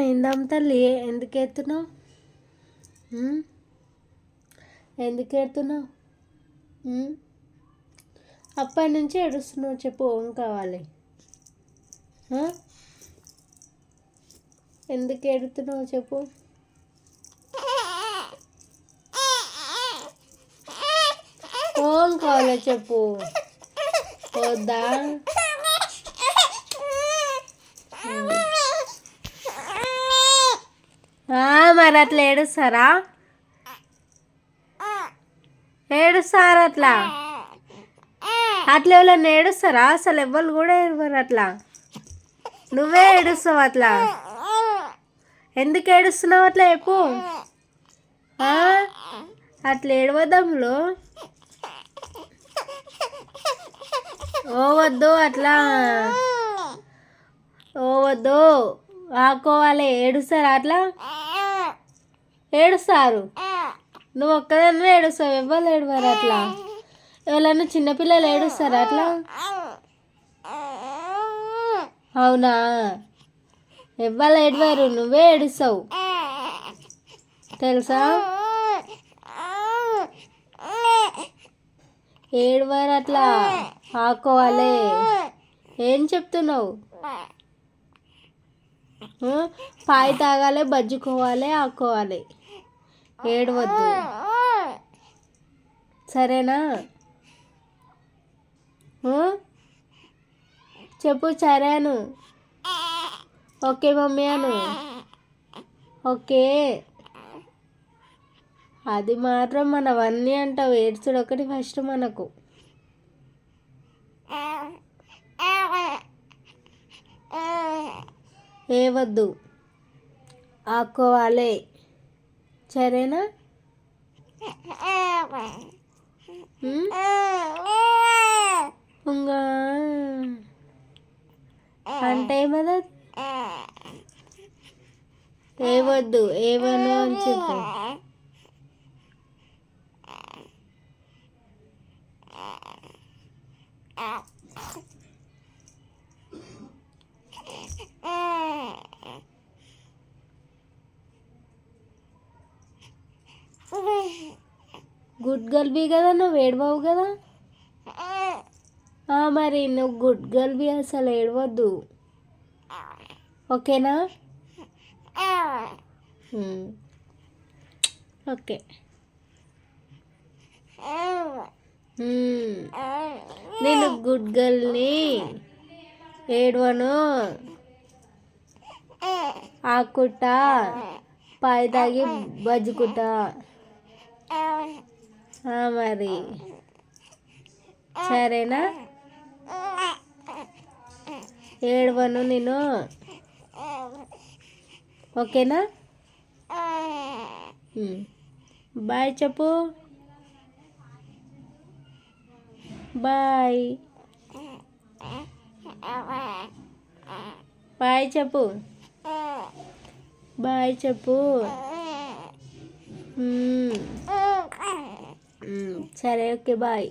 అయిందాం తల్లి, ఎందుకు ఎత్తున్నావు? ఎందుకు ఎడుతున్నావు? అప్పటి నుంచి ఏడుస్తున్నావు, చెప్పు ఏం కావాలి? ఎందుకు ఏడుతున్నావు చెప్పు? ఏం కావాలో చెప్పు. వద్దా? మరి అట్లా ఏడుస్తారా? ఏడుస్తారా అట్లా? అట్లా ఎవరన్నా ఏడుస్తారా? అసలు ఎవ్వరు కూడా ఏడవరు అట్లా. నువ్వే ఏడుస్తావు అట్లా. ఎందుకు ఏడుస్తున్నావు అట్లా చెప్పు. అట్లా ఏడవద్దాంలో. ఓవద్దు అట్లా, ఓవద్దు. ఆకోవాలి. ఏడుస్తారా అట్లా? ఏడుస్తారు. నువ్వు ఒక్కదాన్ని ఏడుస్తావు, ఎవ్వరు ఏడవారు అట్లా. ఎవరన్నా చిన్నపిల్లలు ఏడుస్తారా అట్లా? అవునా? ఎవ్వరు ఏడవారు, నువ్వే ఏడుస్తావు తెలుసా? ఏడవారు అట్లా. ఆకోవాలి. ఏం చెప్తున్నావు? పాయి తాగాలి, బజ్జుకోవాలి, ఆకోవాలి. ఏడవద్దు, సరేనా? చెప్పు సరే అను. ఓకే మమ్మీ అను. ఓకే. అది మాత్రం మనవన్నీ అంటావు. ఏడ్చుడు ఒకటి ఫస్ట్ మనకు. ఏవద్దు, ఆకోవాలి, సరేనా? ఇంకా అంటే ఏమదా? ఏవద్దు, ఏమను అని చెప్పు. గుడ్ గర్ల్వి కదా, నువ్వు ఏడవవు కదా. మరి నువ్వు గుడ్ గర్ల్వి, అసలు ఏడవద్దు, ఓకేనా? ఓకే. నేను గుడ్ గర్ల్ని, ఏడవను, ఆకుట్టా, పాయి తాగి బజ్జుకుంటా. మరి సరేనా? ఏడవను నేను, ఓకేనా? బాయ్ చెప్పు. బాయ్. బాయ్ చెప్పు. బాయ్ చెప్పు. సరే, ఓకే, బాయ్.